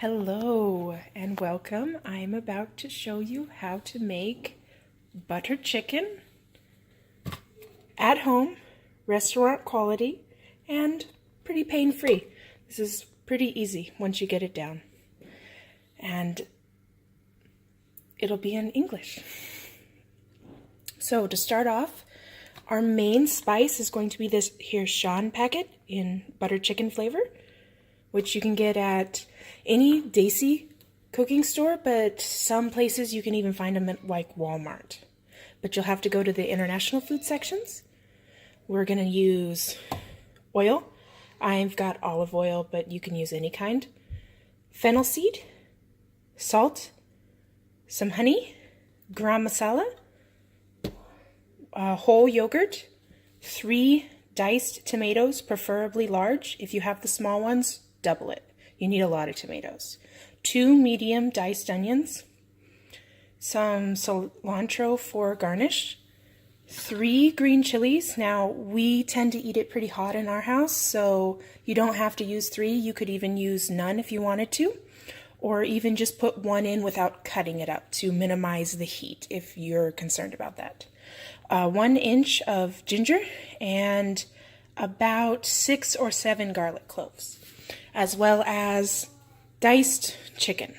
Hello and welcome. I'm about to show you how to make butter chicken at home, restaurant quality, and pretty pain-free. This is pretty easy once you get it down. And it'll be in English. So to start off, our main spice is going to be this here Shan packet in butter chicken flavor, which you can get at any Desi cooking store, but some places you can even find them at like Walmart. But you'll have to go to the international food sections. We're going to use oil. I've got olive oil, but you can use any kind. Fennel seed, salt, some honey, garam masala, whole yogurt, 3 diced tomatoes, preferably large. If you have the small ones, double it. You need a lot of tomatoes. 2 medium diced onions, some cilantro for garnish, 3 green chilies. Now, we tend to eat it pretty hot in our house, so you don't have to use 3. You could even use none if you wanted to, or even just put 1 in without cutting it up to minimize the heat if you're concerned about that. 1 inch of ginger and about 6 or 7 garlic cloves, as well as diced chicken.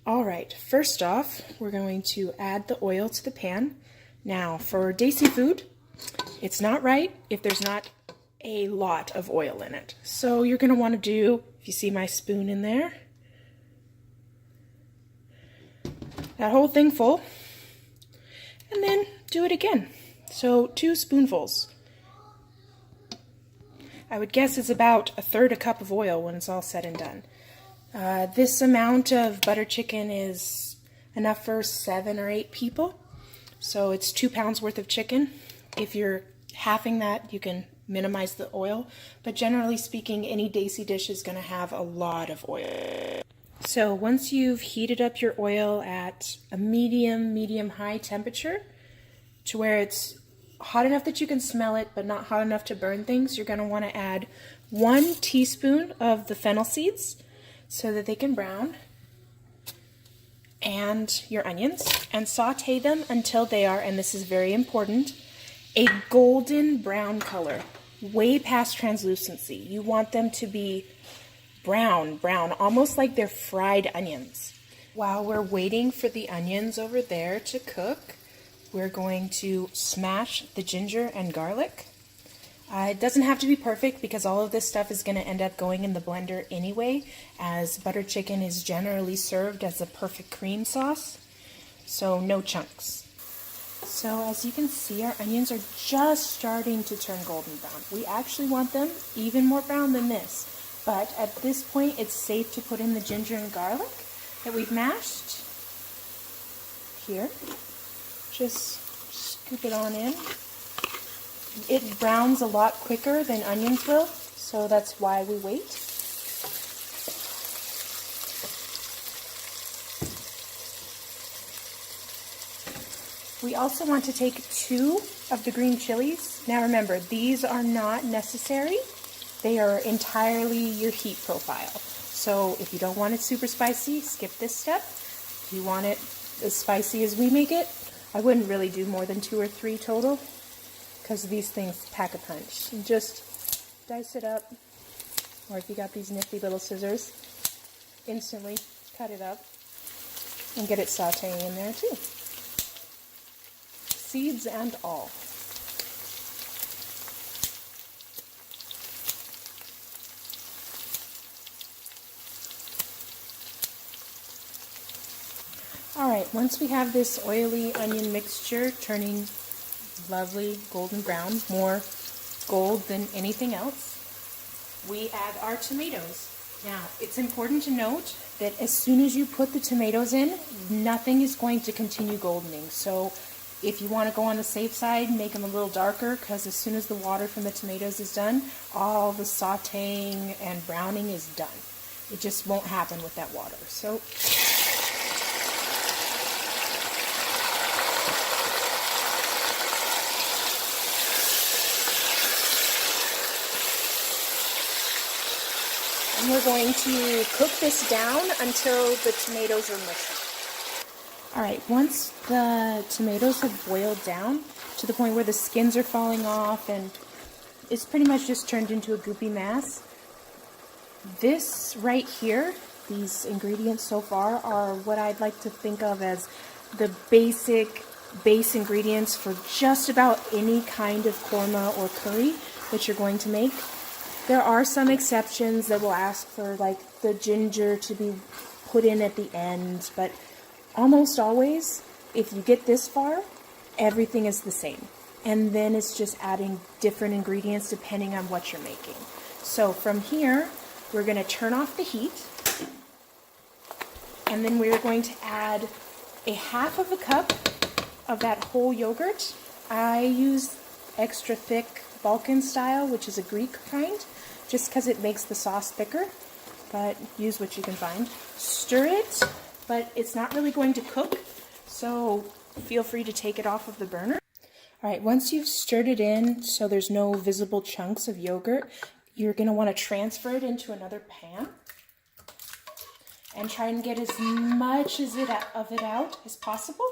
All right, first off, we're going to add the oil to the pan. Now, for Desi food, it's not right if there's not a lot of oil in it. So you're going to want to do, if you see my spoon in there, that whole thing full, and then do it again. So 2 spoonfuls. I would guess it's about 1/3 cup of oil when it's all said and done. This amount of butter chicken is enough for 7 or 8 people. So it's 2 pounds worth of chicken. If you're halving that, you can minimize the oil. But generally speaking, any Desi dish is going to have a lot of oil. So once you've heated up your oil at a medium-high temperature to where it's hot enough that you can smell it, but not hot enough to burn things, you're going to want to add 1 teaspoon of the fennel seeds so that they can brown, and your onions, and saute them until they are, and this is very important, a golden brown color, way past translucency. You want them to be brown, almost like they're fried onions. While we're waiting for the onions over there to cook, we're going to smash the ginger and garlic. It doesn't have to be perfect because all of this stuff is going to end up going in the blender anyway, as butter chicken is generally served as a perfect cream sauce, so no chunks. So as you can see, our onions are just starting to turn golden brown. We actually want them even more brown than this, but at this point it's safe to put in the ginger and garlic that we've mashed. Here. Just scoop it on in. It browns a lot quicker than onions will, so that's why we wait. We also want to take 2 of the green chilies. Now remember, these are not necessary. They are entirely your heat profile. So if you don't want it super spicy, skip this step. If you want it as spicy as we make it, I wouldn't really do more than 2 or 3 total, because these things pack a punch. And just dice it up, or if you got these nifty little scissors, instantly cut it up and get it sauteing in there too. Seeds and all. Alright, once we have this oily onion mixture turning lovely golden brown, more gold than anything else, we add our tomatoes. Now, it's important to note that as soon as you put the tomatoes in, nothing is going to continue goldening. So if you want to go on the safe side, make them a little darker, because as soon as the water from the tomatoes is done, all the sauteing and browning is done. It just won't happen with that water. So And we're going to cook this down until the tomatoes are mushy. Alright, once the tomatoes have boiled down to the point where the skins are falling off and it's pretty much just turned into a goopy mass, this right here, these ingredients so far, are what I'd like to think of as the base ingredients for just about any kind of korma or curry that you're going to make. There are some exceptions that will ask for like the ginger to be put in at the end, but almost always, if you get this far, everything is the same. And then it's just adding different ingredients depending on what you're making. So from here, we're going to turn off the heat, and then we're going to add a half of a cup of that whole yogurt. I use extra thick Balkan style, which is a Greek kind, just because it makes the sauce thicker, but use what you can find. Stir it, but it's not really going to cook, so feel free to take it off of the burner. Alright, once you've stirred it in so there's no visible chunks of yogurt, you're going to want to transfer it into another pan and try and get as much of it out as possible.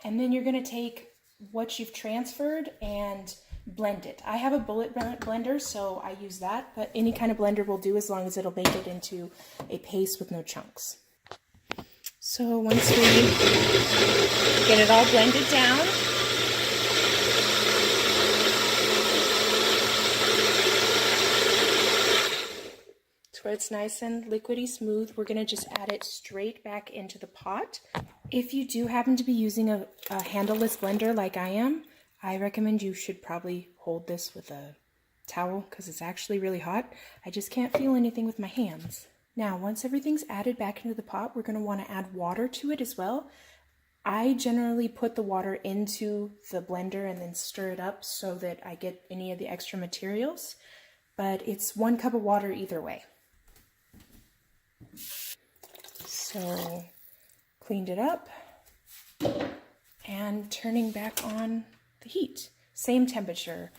And then you're going to take what you've transferred and blend it. I have a bullet blender, so I use that, but any kind of blender will do as long as it'll make it into a paste with no chunks. So once we get it all blended down, to where it's nice and liquidy smooth, we're going to just add it straight back into the pot. If you do happen to be using a handleless blender like I am, I recommend you should probably hold this with a towel because it's actually really hot. I just can't feel anything with my hands. Now, once everything's added back into the pot, we're going to want to add water to it as well. I generally put the water into the blender and then stir it up so that I get any of the extra materials, but it's 1 cup of water either way. So, cleaned it up and turning back on the heat. Same temperature.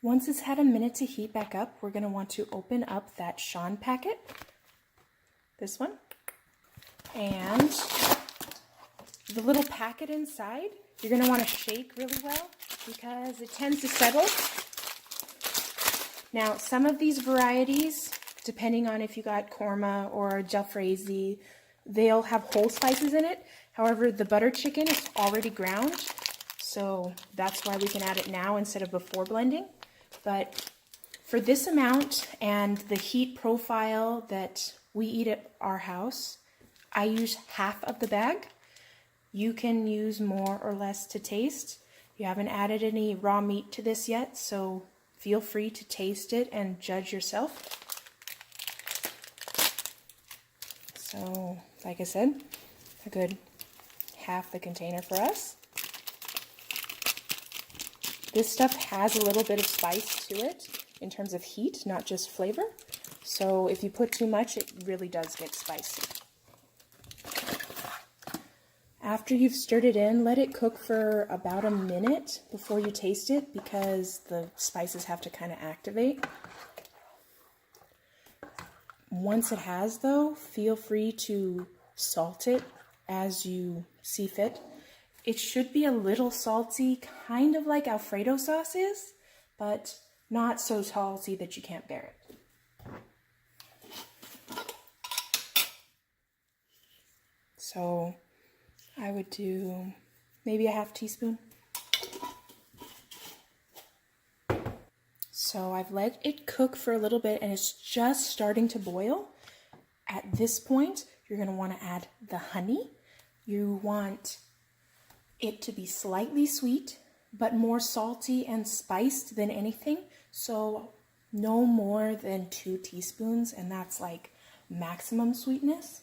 Once it's had a minute to heat back up, we're going to want to open up that Shan packet. This one. And the little packet inside, you're going to want to shake really well because it tends to settle. Now, some of these varieties, depending on if you got korma or jalfrezi, they'll have whole spices in it. However, the butter chicken is already ground, so that's why we can add it now instead of before blending. But for this amount and the heat profile that we eat at our house, I use half of the bag. You can use more or less to taste. You haven't added any raw meat to this yet, so feel free to taste it and judge yourself. So, like I said, a good half the container for us. This stuff has a little bit of spice to it in terms of heat, not just flavor. So if you put too much, it really does get spicy. After you've stirred it in, let it cook for about a minute before you taste it because the spices have to kind of activate. Once it has, though, feel free to salt it as you see fit. It should be a little salty, kind of like Alfredo sauce is, but not so salty that you can't bear it. So I would do maybe a half teaspoon. So I've let it cook for a little bit and it's just starting to boil. At this point, you're going to want to add the honey. You want it to be slightly sweet, but more salty and spiced than anything. So no more than 2 teaspoons, and that's like maximum sweetness.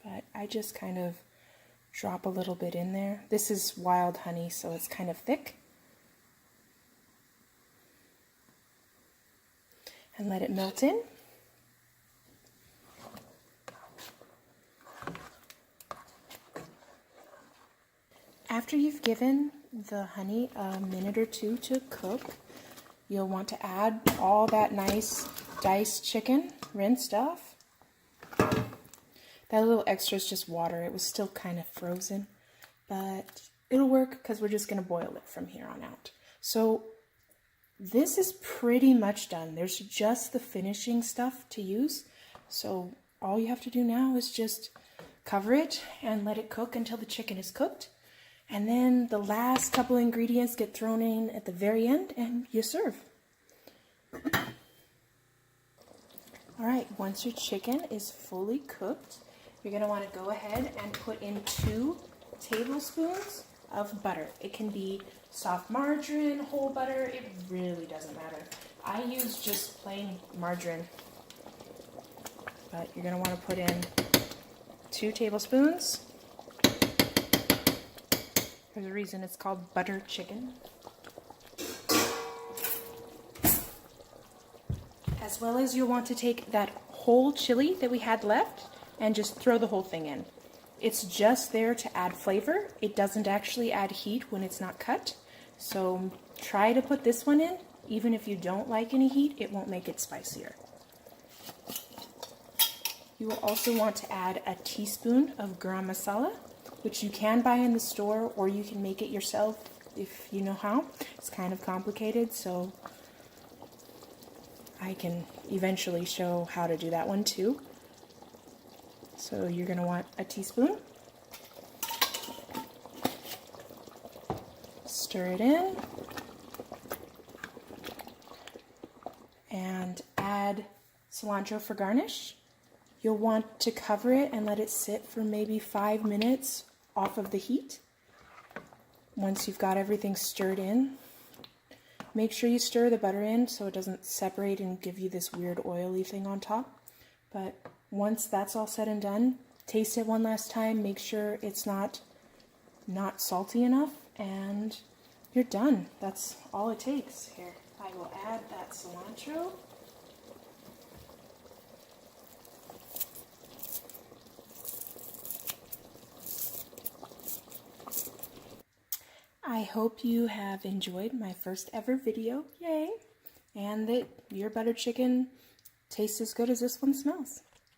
But I just kind of drop a little bit in there. This is wild honey, so it's kind of thick. and let it melt in. After you've given the honey a minute or two to cook, you'll want to add all that nice diced chicken, rinsed off. That little extra is just water. It was still kind of frozen, but it'll work because we're just going to boil it from here on out. So this is pretty much done. There's just the finishing stuff to use. So all you have to do now is just cover it and let it cook until the chicken is cooked. And then the last couple ingredients get thrown in at the very end and you serve. All right, once your chicken is fully cooked, you're going to want to go ahead and put in 2 tablespoons of butter. It can be soft margarine, whole butter, it really doesn't matter. I use just plain margarine, but you're going to want to put in 2 tablespoons. There's a reason it's called butter chicken. As well as you'll want to take that whole chili that we had left and just throw the whole thing in. It's just there to add flavor. It doesn't actually add heat when it's not cut. So try to put this one in. Even if you don't like any heat, it won't make it spicier. You will also want to add a teaspoon of garam masala, which you can buy in the store or you can make it yourself if you know how. It's kind of complicated, so I can eventually show how to do that one too. So you're going to want a teaspoon. Stir it in. And add cilantro for garnish. You'll want to cover it and let it sit for maybe 5 minutes off of the heat. Once you've got everything stirred in, make sure you stir the butter in so it doesn't separate and give you this weird oily thing on top. But once that's all said and done, taste it one last time, make sure it's not salty enough, and you're done. That's all it takes. Here, I will add that cilantro. I hope you have enjoyed my first ever video, yay, and that your butter chicken tastes as good as this one smells.